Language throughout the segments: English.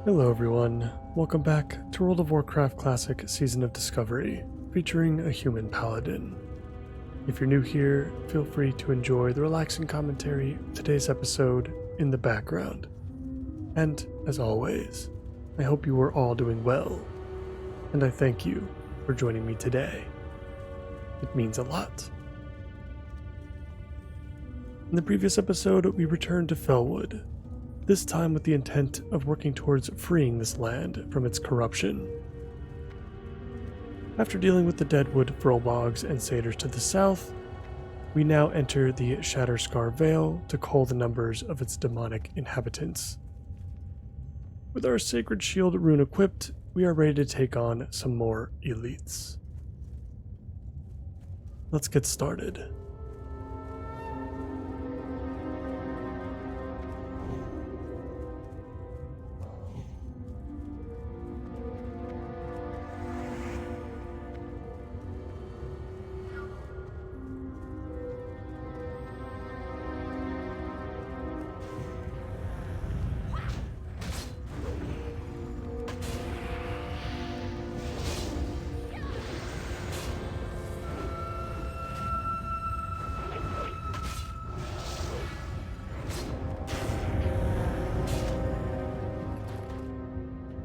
Hello everyone, welcome back to World of Warcraft Classic Season of Discovery, featuring a Human Paladin. If you're new here, feel free to enjoy the relaxing commentary of today's episode in the background. And, as always, I hope you are all doing well, and I thank you for joining me today. It means a lot. In the previous episode, we returned to Felwood, this time with the intent of working towards freeing this land from its corruption. After dealing with the Deadwood, Furlbogs, and Satyrs to the south, we now enter the Shatterscar Vale to cull the numbers of its demonic inhabitants. With our Sacred Shield rune equipped, we are ready to take on some more elites. Let's get started.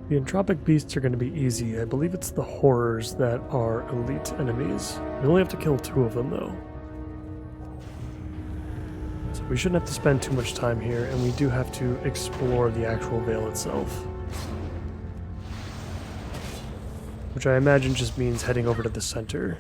The entropic beasts are going to be easy. I believe it's the horrors that are elite enemies. We only have to kill 2 of them though. So we shouldn't have to spend too much time here, and we do have to explore the actual Vale itself. Which I imagine just means heading over to the center.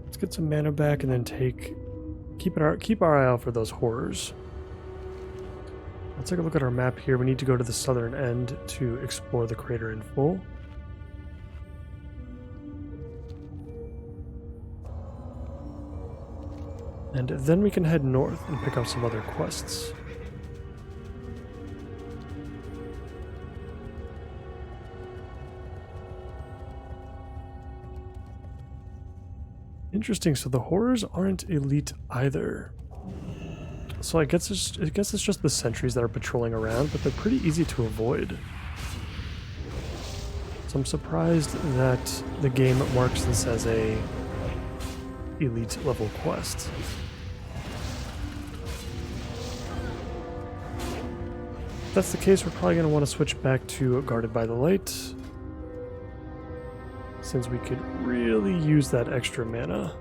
Let's get some mana back and then keep our eye out for those horrors. Let's take a look at our map here. We need to go to the southern end to explore the crater in full. And then we can head north and pick up some other quests. Interesting, so the horrors aren't elite either. So I guess it's just the sentries that are patrolling around, but they're pretty easy to avoid. So I'm surprised that the game marks this as a elite level quest. If that's the case, we're probably going to want to switch back to Guarded by the Light, since we could really use that extra mana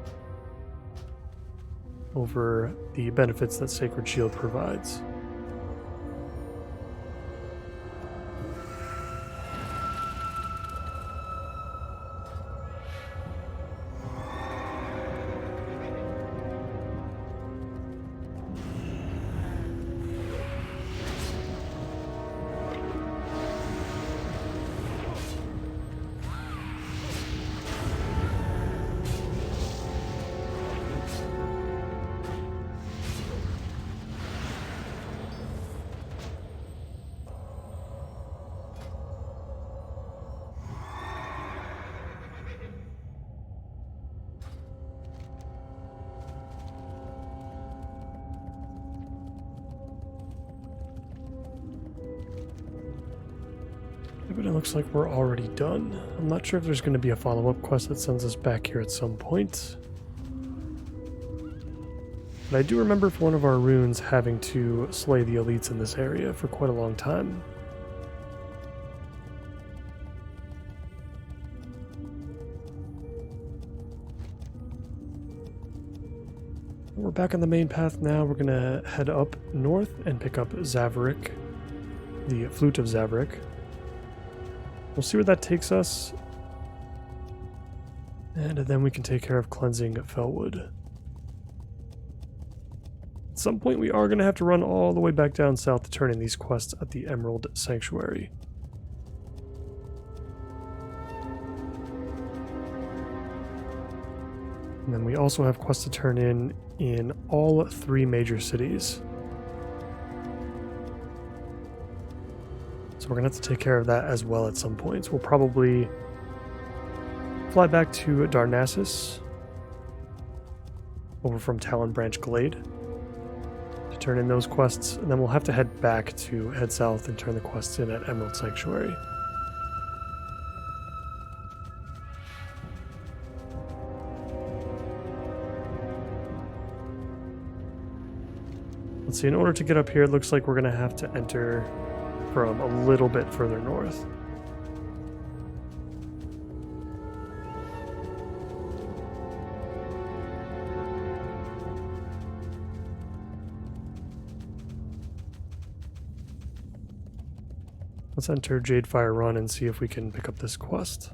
over the benefits that Sacred Shield provides. But it looks like we're already done. I'm not sure if there's going to be a follow-up quest that sends us back here at some point. But I do remember for one of our runes having to slay the elites in this area for quite a long time. We're back on the main path now. We're going to head up north and pick up Zaverick, the Flute of Zaverick. We'll see where that takes us, and then we can take care of cleansing Felwood. At some point we are going to have to run all the way back down south to turn in these quests at the Emerald Sanctuary. then we also have quests to turn in all 3 major cities. So we're going to have to take care of that as well at some points. We'll probably fly back to Darnassus over from Talon Branch Glade to turn in those quests, and then we'll have to head south and turn the quests in at Emerald Sanctuary. Let's see, in order to get up here, it looks like we're going to have to enter from a little bit further north. Let's enter Jadefire Run and see if we can pick up this quest.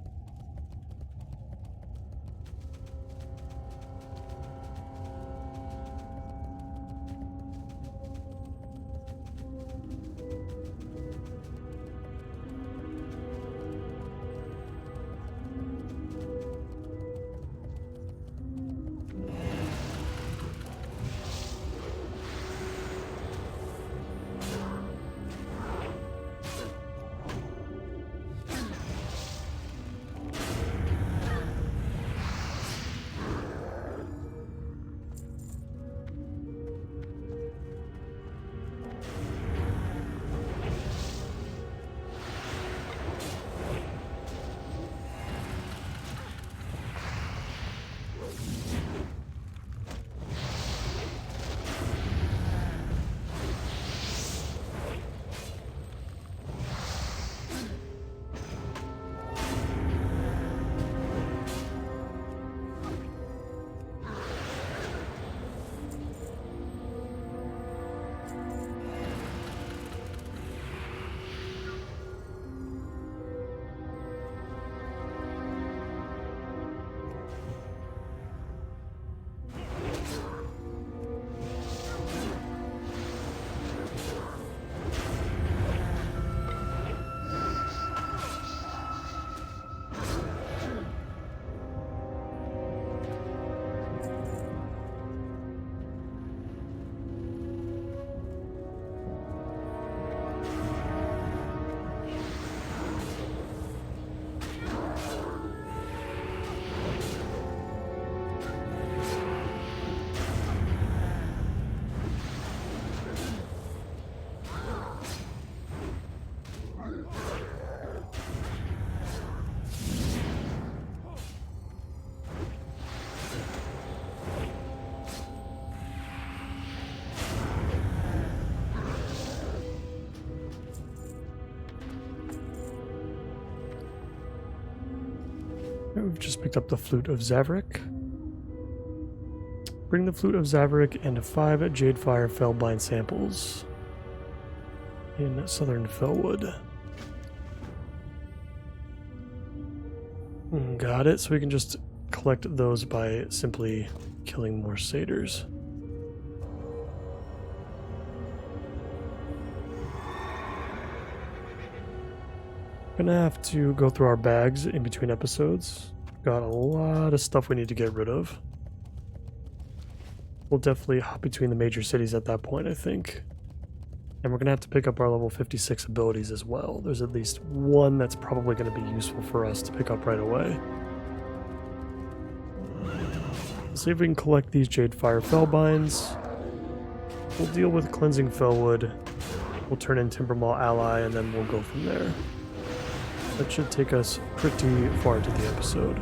We've just picked up the Flute of Zaverick. Bring the Flute of Zaverick and 5 Jadefire Fellbind samples in Southern Fellwood. Got it, so we can just collect those by simply killing more satyrs. Gonna have to go through our bags in between episodes. Got a lot of stuff we need to get rid of. We'll definitely hop between the major cities at that point, I think. And we're gonna have to pick up our level 56 abilities as well. There's at least one that's probably gonna be useful for us to pick up right away. See if we can collect these Jadefire Fellbinds. We'll deal with Cleansing Fellwood. We'll turn in Timbermaw Ally, and then we'll go from there. That should take us pretty far into the episode.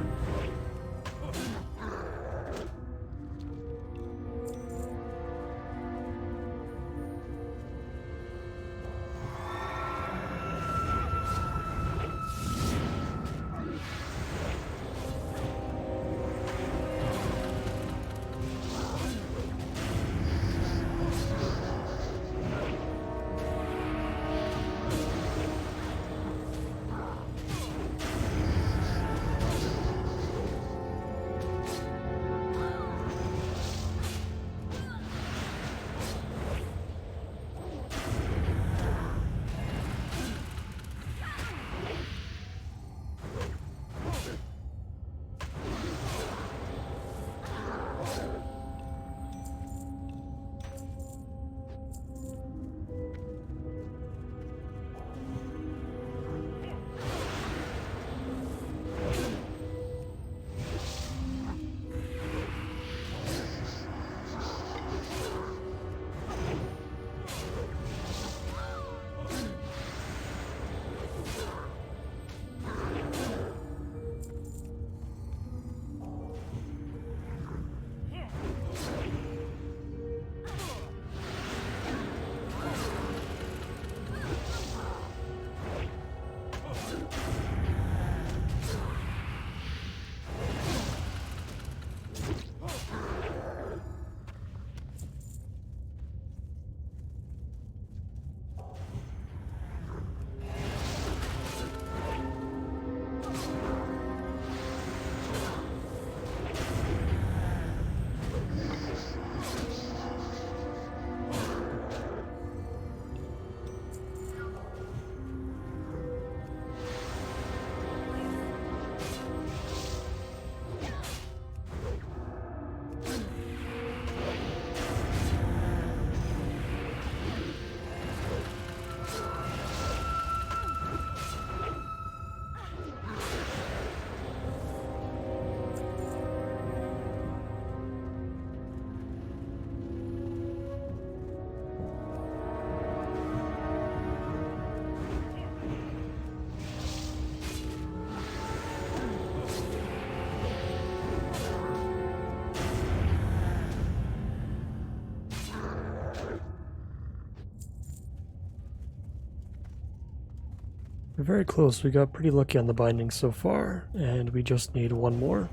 We're very close. We got pretty lucky on the binding so far, and we just need one more.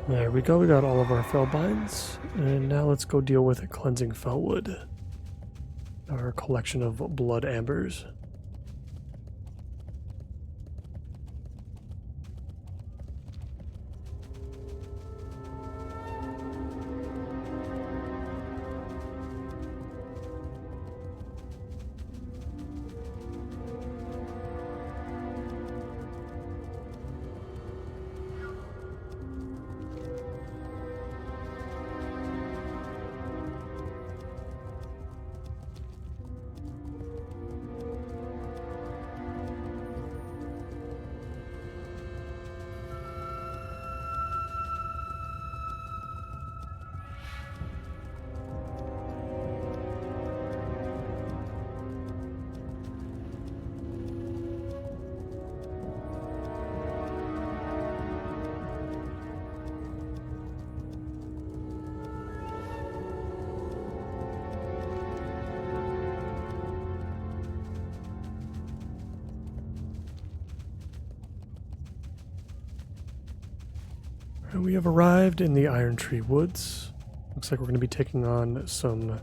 There we go, we got all of our fell binds, and now let's go deal with cleansing fellwood, our collection of blood ambers. We have arrived in the Iron Tree Woods. Looks like we're going to be taking on some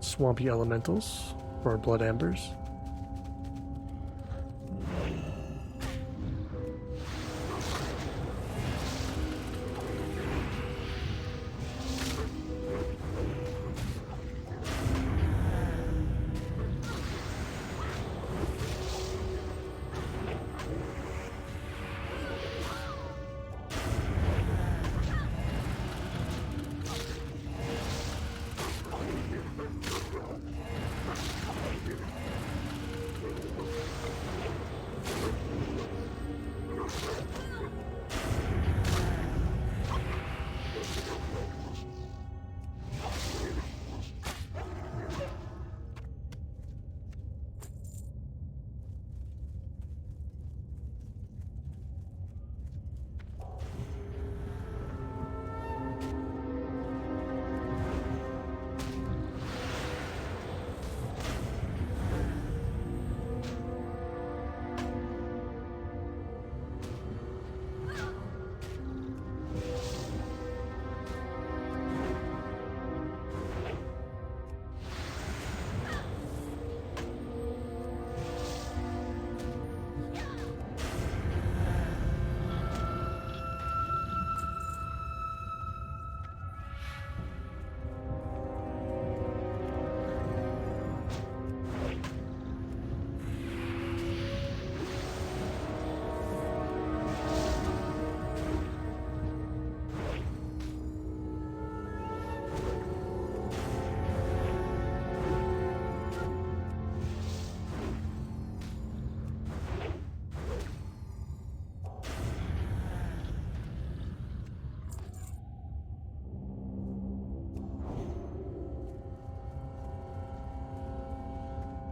swampy elementals for our blood ambers.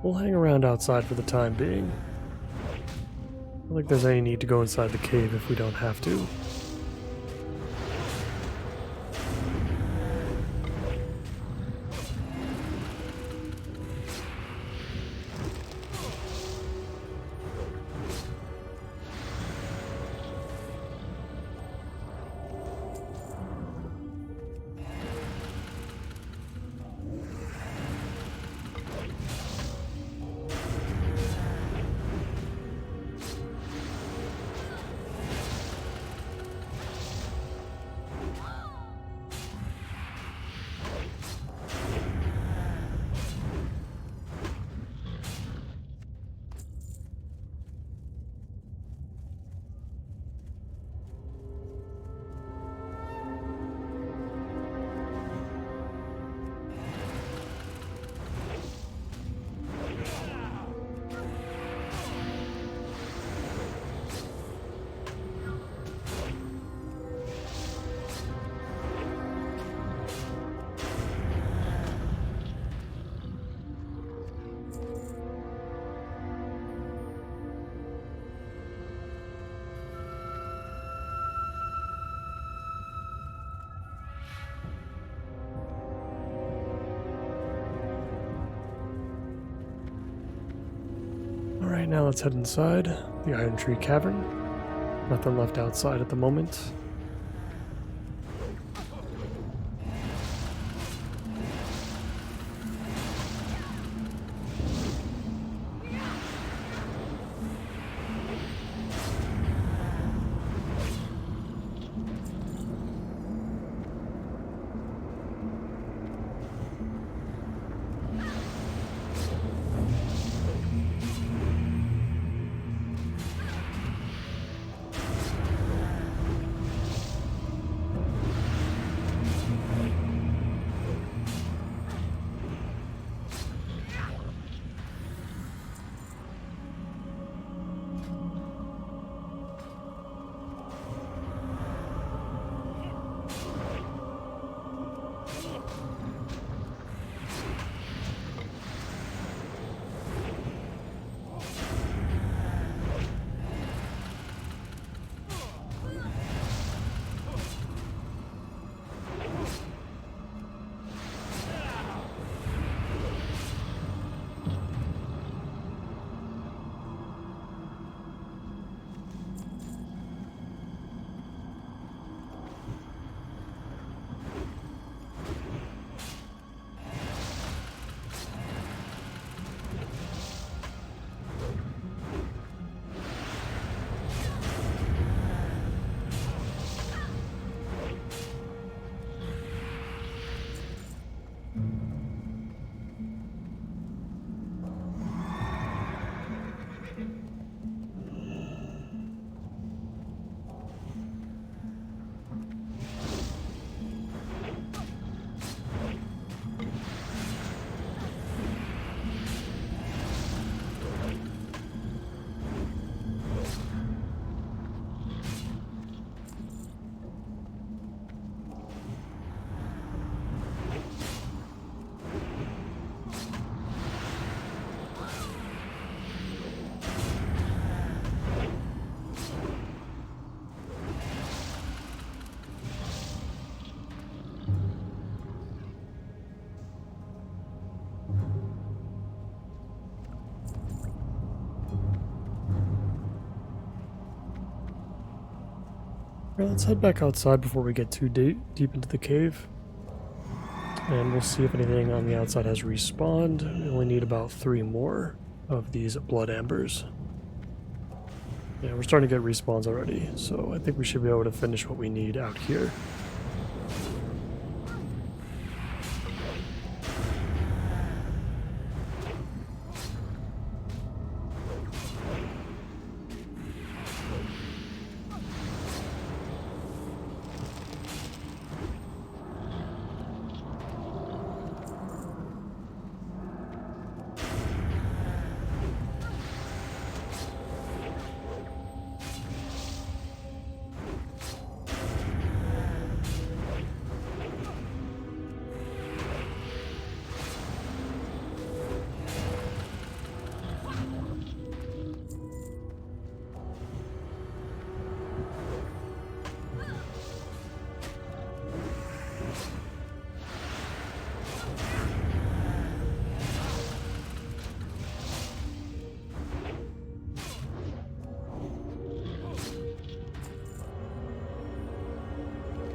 We'll hang around outside for the time being. I don't think there's any need to go inside the cave if we don't have to. Alright, now let's head inside the Iron Tree Cavern. Nothing left outside at the moment. Alright, let's head back outside before we get too deep into the cave. And we'll see if anything on the outside has respawned. We only need about 3 more of these blood ambers. Yeah, we're starting to get respawns already, so I think we should be able to finish what we need out here.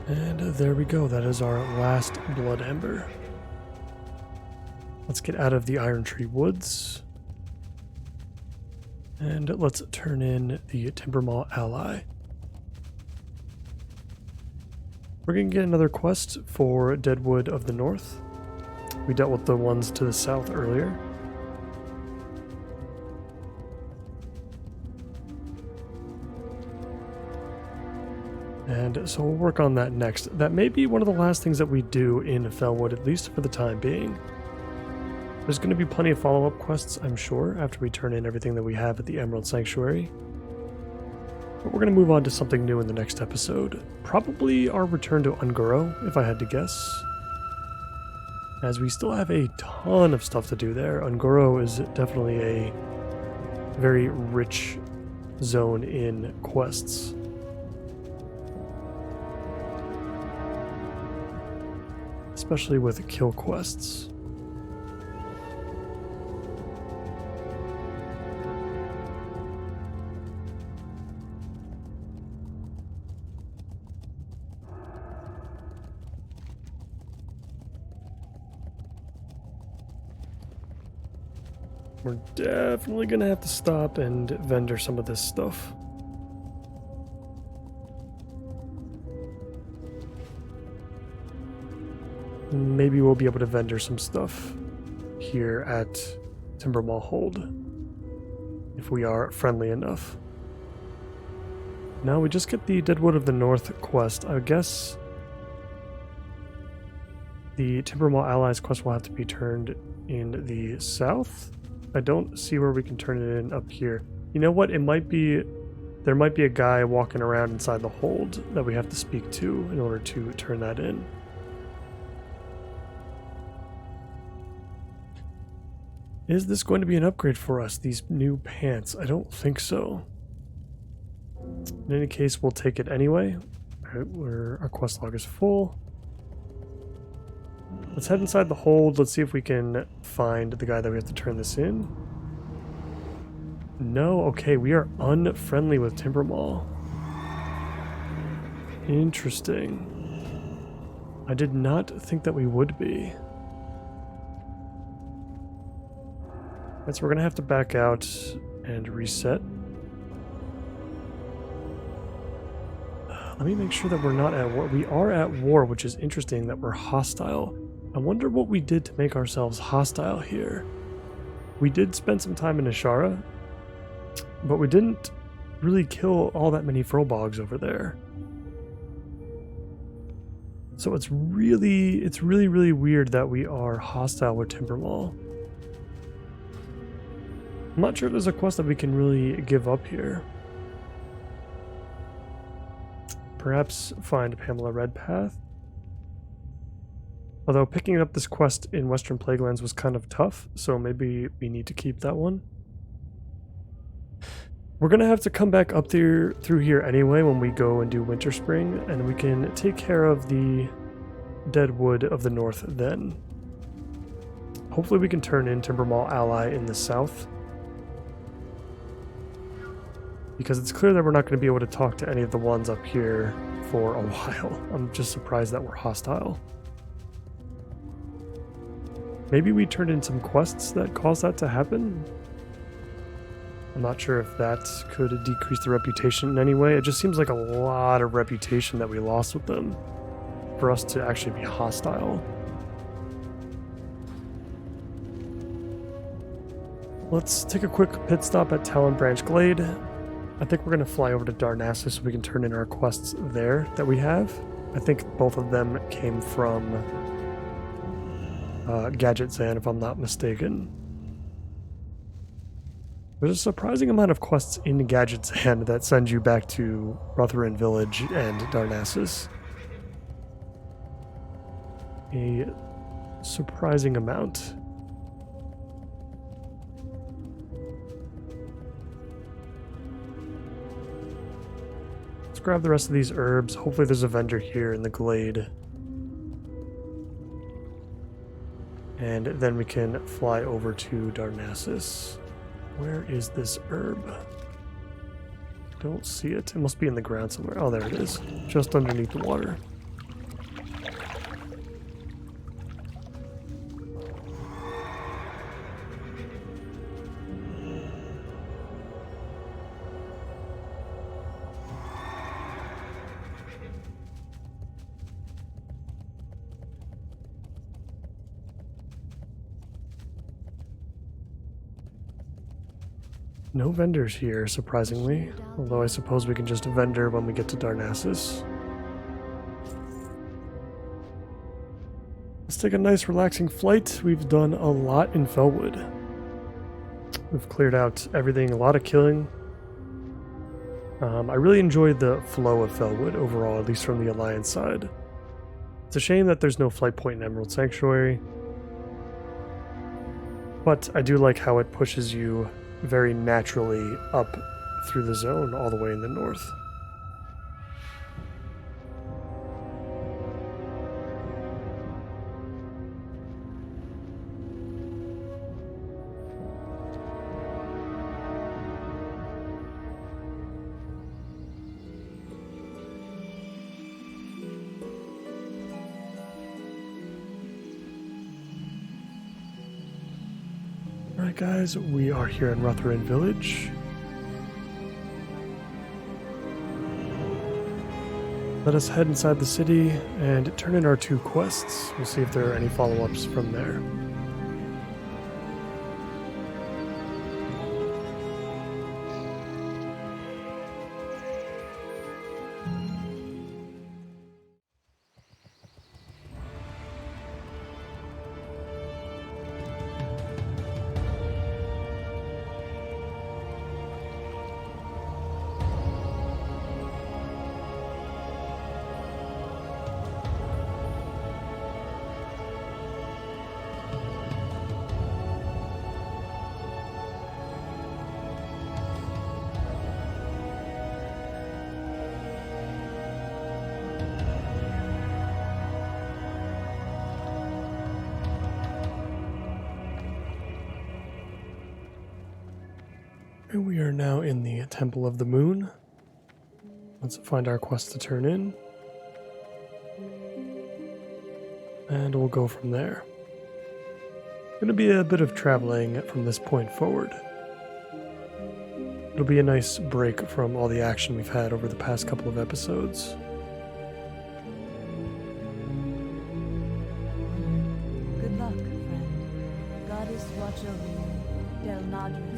And there we go, that is our last blood ember. Let's get out of the Iron Tree Woods. And let's turn in the Timbermaw Ally. We're going to get another quest for Deadwood of the North. We dealt with the ones to the south earlier. And so we'll work on that next. That may be one of the last things that we do in Felwood, at least for the time being. There's going to be plenty of follow-up quests, I'm sure, after we turn in everything that we have at the Emerald Sanctuary. But we're going to move on to something new in the next episode. Probably our return to Ungoro, if I had to guess. As we still have a ton of stuff to do there. Ungoro is definitely a very rich zone in quests. Especially with kill quests. We're definitely gonna have to stop and vendor some of this stuff. Maybe we'll be able to vendor some stuff here at Timbermall Hold if we are friendly enough. Now we just get the Deadwood of the North quest. I guess the Timbermall Allies quest will have to be turned in the south. I don't see where we can turn it in up here. You know what? It might be, there might be a guy walking around inside the hold that we have to speak to in order to turn that in. Is this going to be an upgrade for us, these new pants? I don't think so. In any case, we'll take it anyway. Alright, our quest log is full. Let's head inside the hold. Let's see if we can find the guy that we have to turn this in. No, okay, we are unfriendly with Timbermall. Interesting. I did not think that we would be. Right, so we're gonna have to back out and reset. Let me make sure that we're not at war. We are at war, which is interesting that we're hostile. I wonder what we did to make ourselves hostile here. We did spend some time in Ashara, but we didn't really kill all that many Furbolgs over there. So it's really weird that we are hostile with Timbermall. I'm not sure if there's a quest that we can really give up here. Perhaps find Pamela Redpath. Although picking up this quest in Western Plaguelands was kind of tough, so maybe we need to keep that one. We're gonna have to come back up there through here anyway when we go and do Winter Spring, and we can take care of the Deadwood of the North then. Hopefully we can turn in Timbermall Ally in the south, because it's clear that we're not going to be able to talk to any of the ones up here for a while. I'm just surprised that we're hostile. Maybe we turned in some quests that caused that to happen? I'm not sure if that could decrease the reputation in any way. It just seems like a lot of reputation that we lost with them for us to actually be hostile. Let's take a quick pit stop at Talon Branch Glade. I think we're going to fly over to Darnassus so we can turn in our quests there that we have. I think both of them came from Gadget Zan, if I'm not mistaken. There's a surprising amount of quests in Gadget Zan that send you back to Rutherin Village and Darnassus. A surprising amount. Grab the rest of these herbs. Hopefully there's a vendor here in the glade. And then we can fly over to Darnassus. Where is this herb? Don't see it. It must be in the ground somewhere. Oh, there it is. Just underneath the water. No vendors here, surprisingly. Although I suppose we can just vendor when we get to Darnassus. Let's take a nice relaxing flight. We've done a lot in Felwood. We've cleared out everything, a lot of killing. I really enjoyed the flow of Felwood overall, at least from the Alliance side. It's a shame that there's no flight point in Emerald Sanctuary. But I do like how it pushes you very naturally up through the zone all the way in the north. Alright guys, we are here in Rotharin Village. Let us head inside the city and turn in our 2 quests. We'll see if there are any follow-ups from there. And we are now in the Temple of the Moon. Let's find our quest to turn in. And we'll go from there. Going to be a bit of traveling from this point forward. It'll be a nice break from all the action we've had over the past couple of episodes. Good luck, friend. Goddess watch over you. Del Nadris.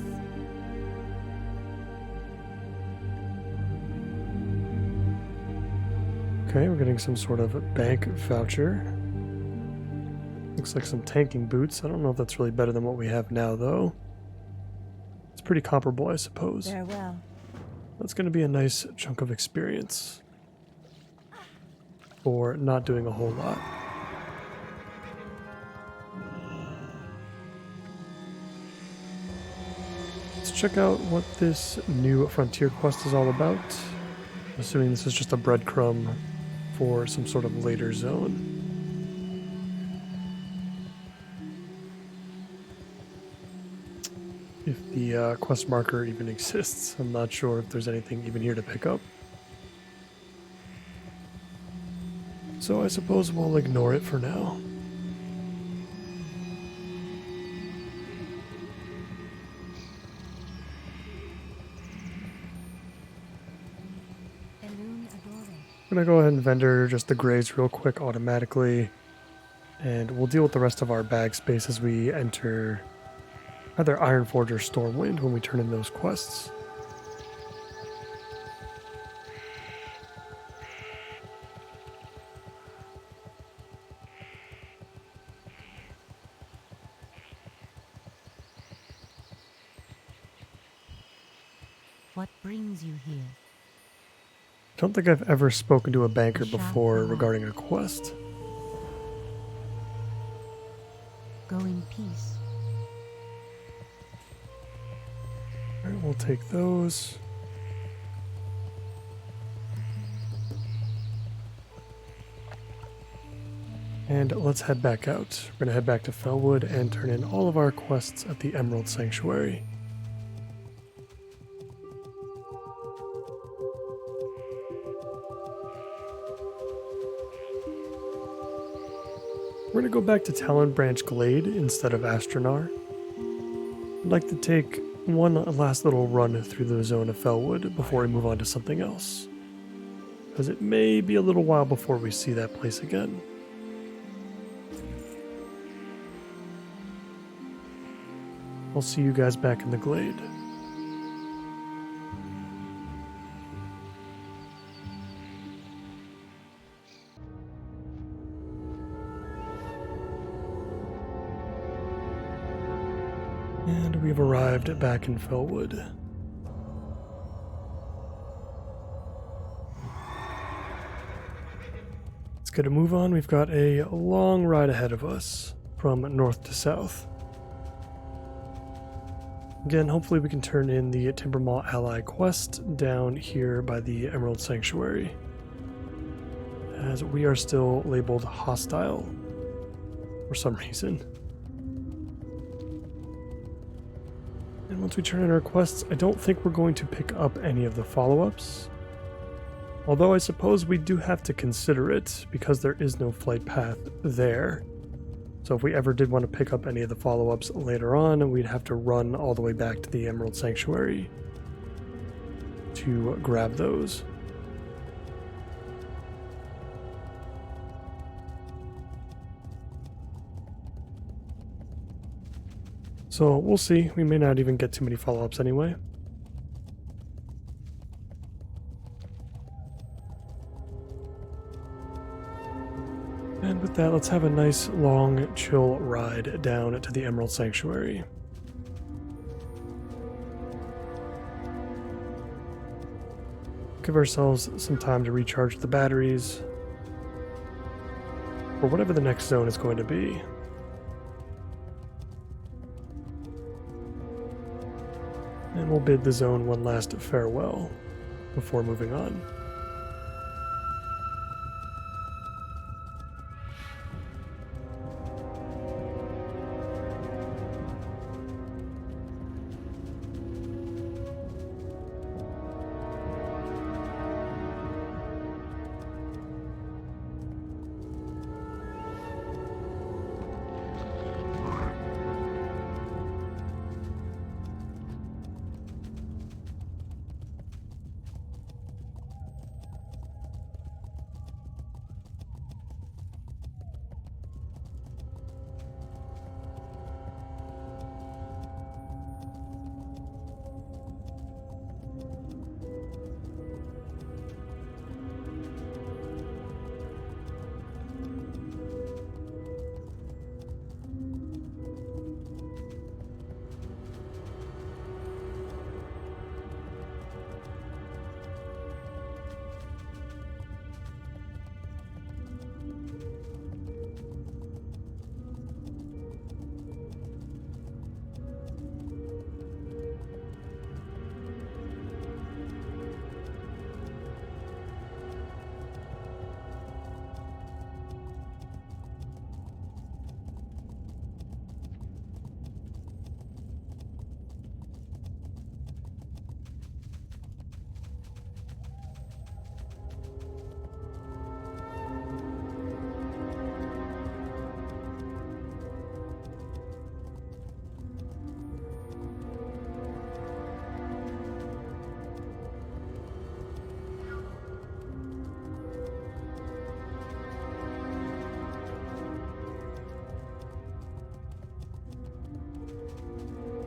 Okay, we're getting some sort of bank voucher. Looks like some tanking boots. I don't know if that's really better than what we have now, though. It's pretty comparable, I suppose. Farewell. That's going to be a nice chunk of experience for not doing a whole lot. Let's check out what this new frontier quest is all about. I'm assuming this is just a breadcrumb for some sort of later zone. If the quest marker even exists, I'm not sure if there's anything even here to pick up. So I suppose we'll ignore it for now. I'm gonna go ahead and vendor just the graves real quick automatically, and we'll deal with the rest of our bag space as we enter either Ironforge or Stormwind when we turn in those quests. What brings you here? I don't think I've ever spoken to a banker before regarding a quest. Go in peace. Alright, we'll take those. And let's head back out. We're going to head back to Felwood and turn in all of our quests at the Emerald Sanctuary. We're going to go back to Talon Branch Glade instead of Astronar. I'd like to take one last little run through the zone of Felwood before we move on to something else, because it may be a little while before we see that place again. I'll see you guys back in the glade. And we've arrived back in Felwood. Let's get a move on. We've got a long ride ahead of us from north to south. Again, hopefully we can turn in the Timbermaw Ally quest down here by the Emerald Sanctuary, as we are still labeled hostile for some reason. And once we turn in our quests, I don't think we're going to pick up any of the follow-ups. Although I suppose we do have to consider it, because there is no flight path there. So if we ever did want to pick up any of the follow-ups later on, we'd have to run all the way back to the Emerald Sanctuary to grab those. So we'll see. We may not even get too many follow-ups anyway. And with that, let's have a nice, long, chill ride down to the Emerald Sanctuary. Give ourselves some time to recharge the batteries for whatever the next zone is going to be. And we'll bid the zone one last farewell before moving on.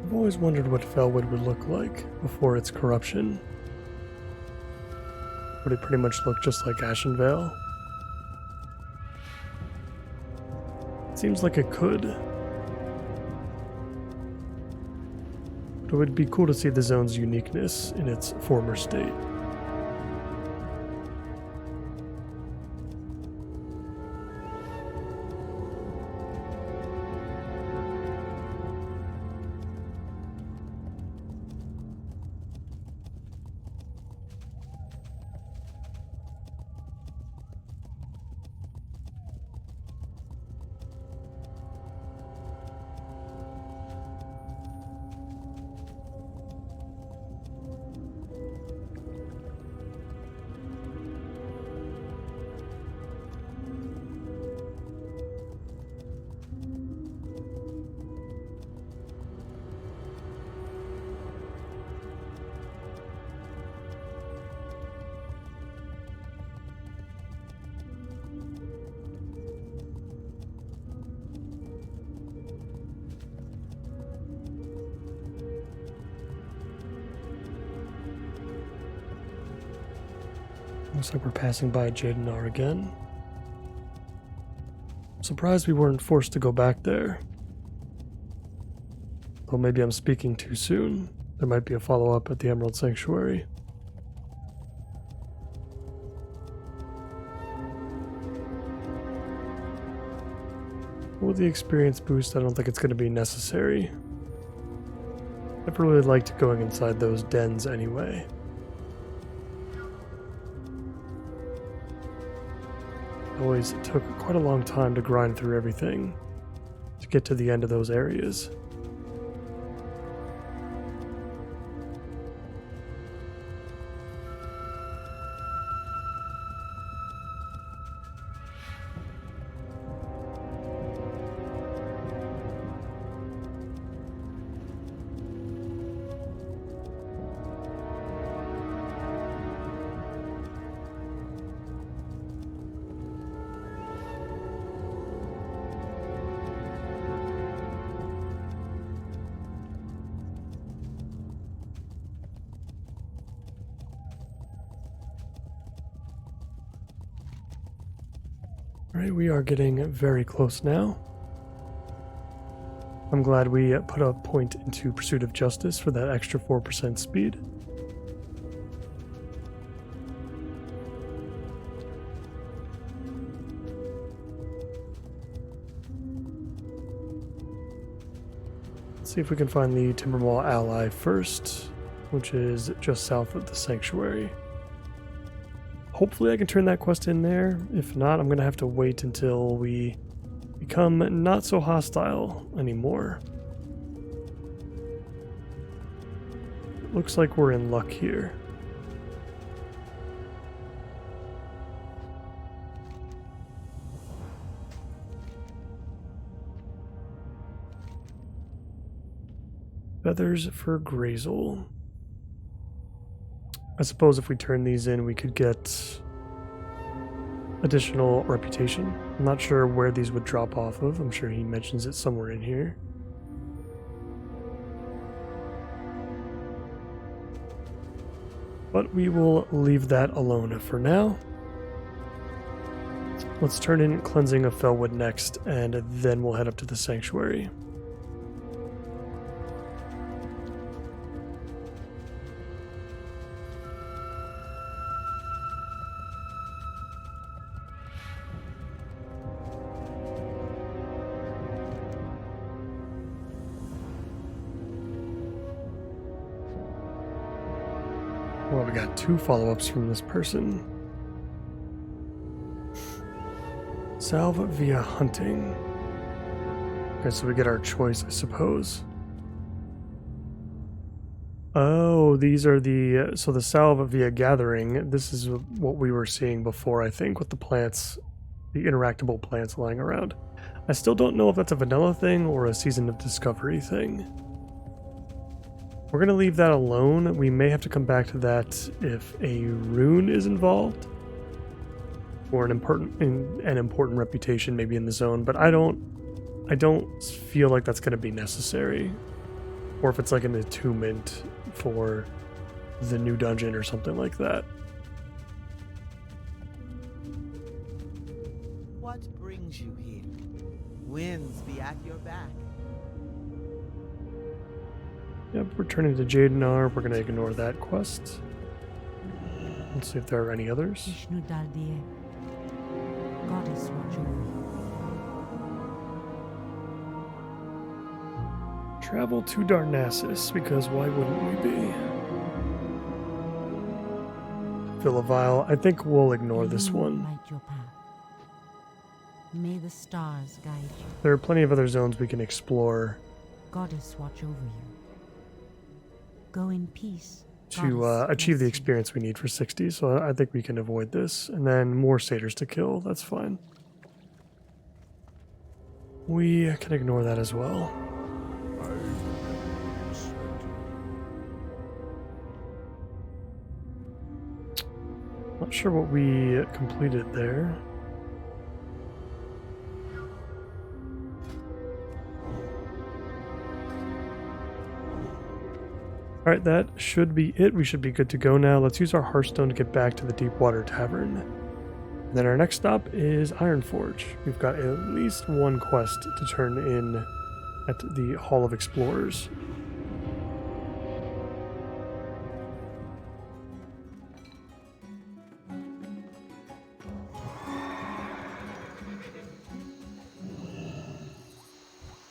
I've always wondered what Felwood would look like before its corruption. Would it pretty much look just like Ashenvale? It seems like it could. But it would be cool to see the zone's uniqueness in its former state. Looks like we're passing by Jadenar again. I'm surprised we weren't forced to go back there. Though maybe I'm speaking too soon. There might be a follow-up at the Emerald Sanctuary. With the experience boost, I don't think it's going to be necessary. I've really liked going inside those dens anyway. Always took quite a long time to grind through everything to get to the end of those areas. Alright, we are getting very close now. I'm glad we put a point into Pursuit of Justice for that extra 4% speed. Let's see if we can find the Timbermaw ally first, which is just south of the Sanctuary. Hopefully I can turn that quest in there. If not, I'm going to have to wait until we become not so hostile anymore. It looks like we're in luck here. Feathers for Grazel. I suppose if we turn these in, we could get additional reputation. I'm not sure where these would drop off of. I'm sure he mentions it somewhere in here. But we will leave that alone for now. Let's turn in Cleansing of Felwood next, and then we'll head up to the Sanctuary. Well, we got 2 follow-ups from this person. Salve via hunting. Okay, so we get our choice, I suppose. Oh, these are the... so the salve via gathering, this is what we were seeing before, I think, with the plants, the interactable plants lying around. I still don't know if that's a vanilla thing or a Season of Discovery thing. We're going to leave that alone. We may have to come back to that if a rune is involved. Or an important reputation maybe in the zone, but I don't feel like that's going to be necessary. Or if it's like an attunement for the new dungeon or something like that. What brings you here? Winds be at your back. Yep, we're turning to Jadenar. We're going to ignore that quest. Let's see if there are any others. Vishnu Daldier. Goddess watch over you. Travel to Darnassus, because why wouldn't we be? Villavile, I think we'll ignore this one. Light your path. May the stars guide you. There are plenty of other zones we can explore Goddess watch over you. Go in peace. to achieve the experience we need for 60, so I think we can avoid this. And then more satyrs to kill, that's fine. We can ignore that as well. Not sure what we completed there. Alright, that should be it. We should be good to go now. Let's use our Hearthstone to get back to the Deepwater Tavern. And then our next stop is Ironforge. We've got at least one quest to turn in at the Hall of Explorers.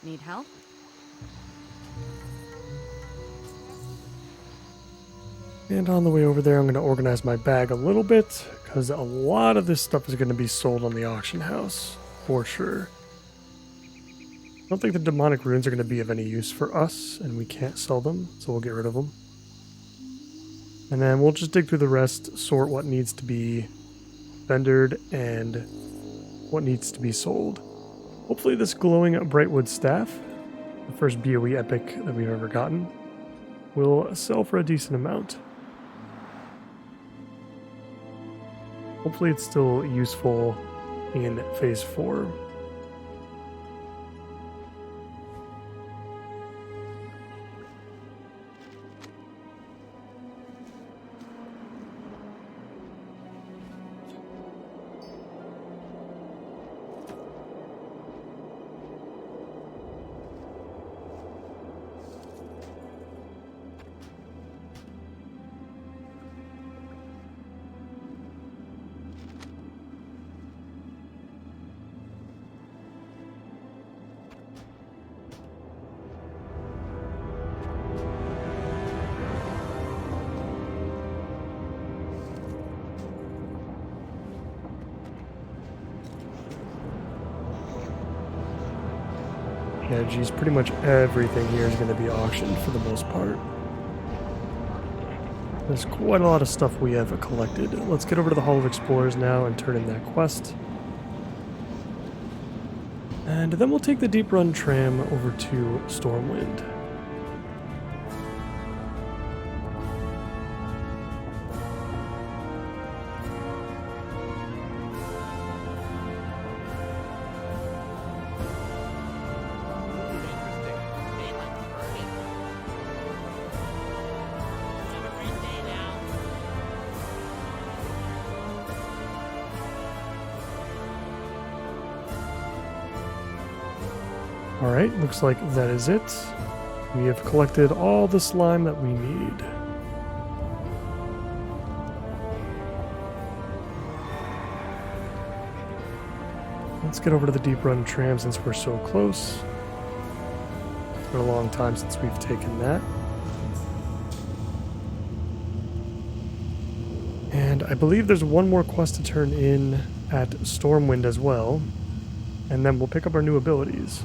Need help? And on the way over there, I'm going to organize my bag a little bit, because a lot of this stuff is going to be sold on the auction house, for sure. I don't think the demonic runes are going to be of any use for us, and we can't sell them, so we'll get rid of them. And then we'll just dig through the rest, sort what needs to be vendored and what needs to be sold. Hopefully this glowing Brightwood staff, the first BOE epic that we've ever gotten, will sell for a decent amount. Hopefully it's still useful in Phase 4. Yeah, geez, pretty much everything here is going to be auctioned for the most part. There's quite a lot of stuff we have collected. Let's get over to the Hall of Explorers now and turn in that quest. And then we'll take the Deep Run tram over to Stormwind. Alright, looks like that is it. We have collected all the slime that we need. Let's get over to the Deep Run tram since we're so close. It's been a long time since we've taken that. And I believe there's one more quest to turn in at Stormwind as well. And then we'll pick up our new abilities.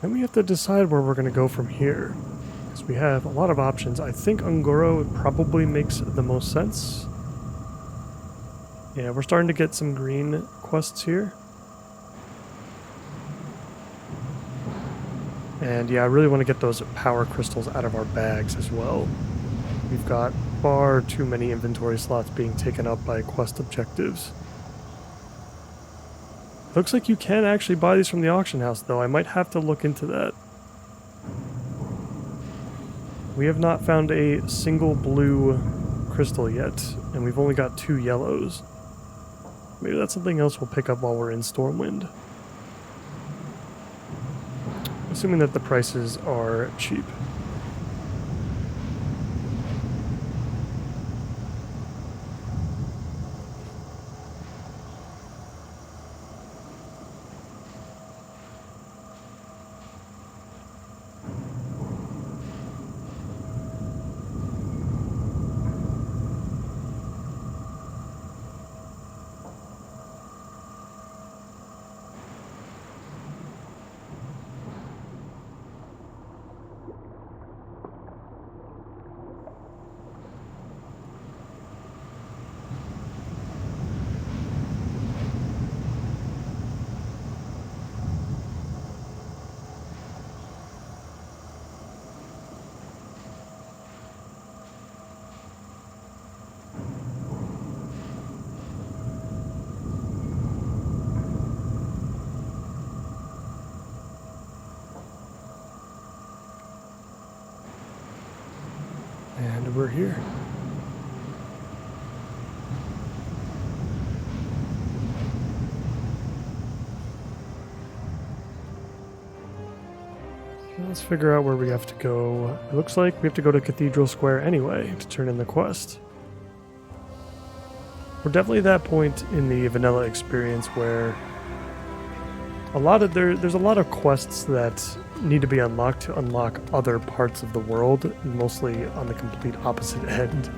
Then we have to decide where we're going to go from here, because we have a lot of options. I think Ungoro probably makes the most sense. Yeah, we're starting to get some green quests here. And yeah, I really want to get those power crystals out of our bags as well. We've got far too many inventory slots being taken up by quest objectives. Looks like you can actually buy these from the auction house, though. I might have to look into that. We have not found a single blue crystal yet, and we've only got 2 yellows. Maybe that's something else we'll pick up while we're in Stormwind. Assuming that the prices are cheap. And we're here. Let's figure out where we have to go. It looks like we have to go to Cathedral Square anyway to turn in the quest. We're definitely at that point in the vanilla experience where there's a lot of quests that need to be unlocked to unlock other parts of the world, mostly on the complete opposite end.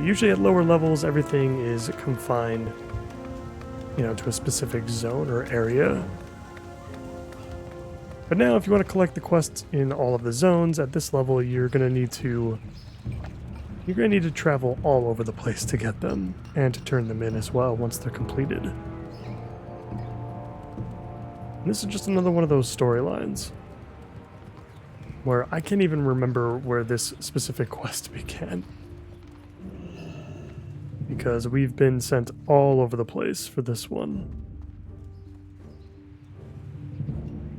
Usually at lower levels, everything is confined, to a specific zone or area. But now, if you want to collect the quests in all of the zones, at this level, you're going to need to travel all over the place to get them, and to turn them in as well once they're completed. And this is just another one of those storylines where I can't even remember where this specific quest began, because we've been sent all over the place for this one.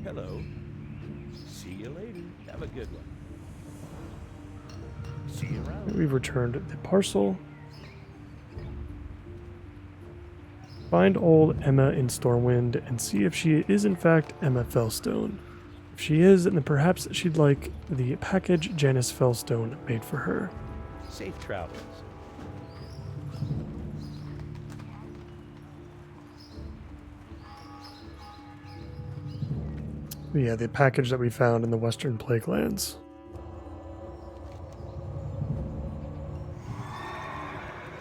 Hello. See you later. Have a good one. See you around. We've returned the parcel. Find old Emma in Stormwind and see if she is in fact Emma Fellstone. If she is, then perhaps she'd like the package Janice Fellstone made for her. Safe travels. Yeah, the package that we found in the Western Plaguelands.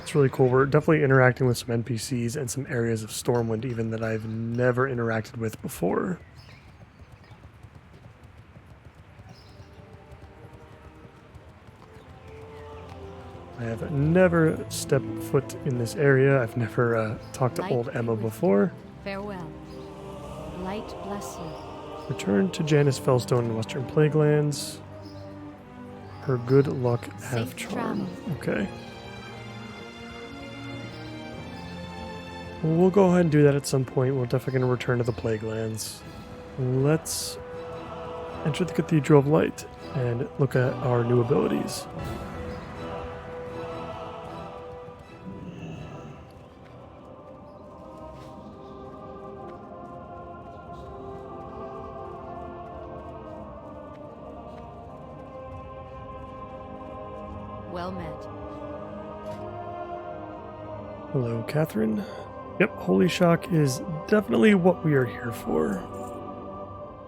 It's really cool. We're definitely interacting with some NPCs and some areas of Stormwind even that I've never interacted with before. I have never stepped foot in this area. I've never talked to Light old be Emma with you. before. Farewell. Light bless you. Return to Janice Fellstone in Western Plaguelands. Her good luck have Safe charm. travel. Okay. We'll go ahead and do that at some point. We're definitely going to return to the Plaguelands. Let's enter the Cathedral of Light and look at our new abilities. Well met. Hello, Catherine. Yep, Holy Shock is definitely what we are here for.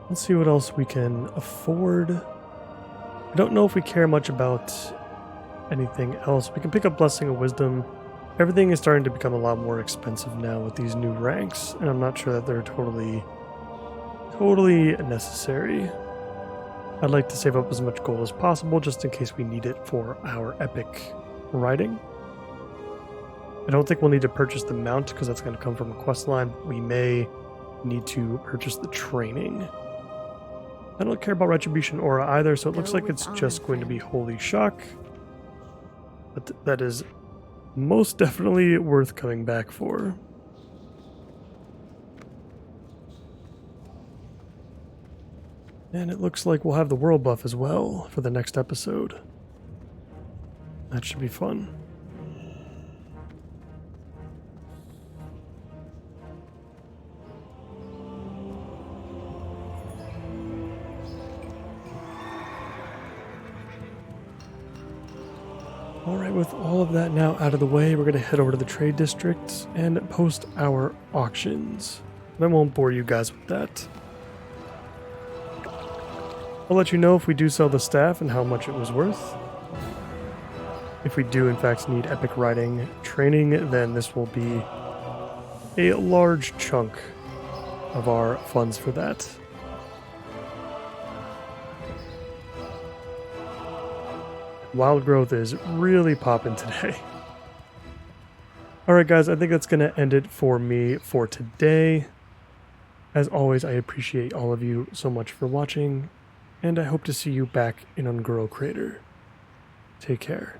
Let's see what else we can afford. I don't know if we care much about anything else. We can pick up Blessing of Wisdom. Everything is starting to become a lot more expensive now with these new ranks, and I'm not sure that they're totally necessary. I'd like to save up as much gold as possible just in case we need it for our epic riding. I don't think we'll need to purchase the mount because that's going to come from a quest line. But we may need to purchase the training. I don't care about Retribution Aura either, so it looks like it's just going to be Holy Shock. But that is most definitely worth coming back for. And it looks like we'll have the world buff as well for the next episode. That should be fun. Alright, with all of that now out of the way, we're going to head over to the trade district and post our auctions. I won't bore you guys with that. I'll let you know if we do sell the staff and how much it was worth. If we do in fact need epic riding training, then this will be a large chunk of our funds for that. Wild growth is really popping today. Alright guys, I think that's going to end it for me for today. As always, I appreciate all of you so much for watching, and I hope to see you back in Ungoro Crater. Take care.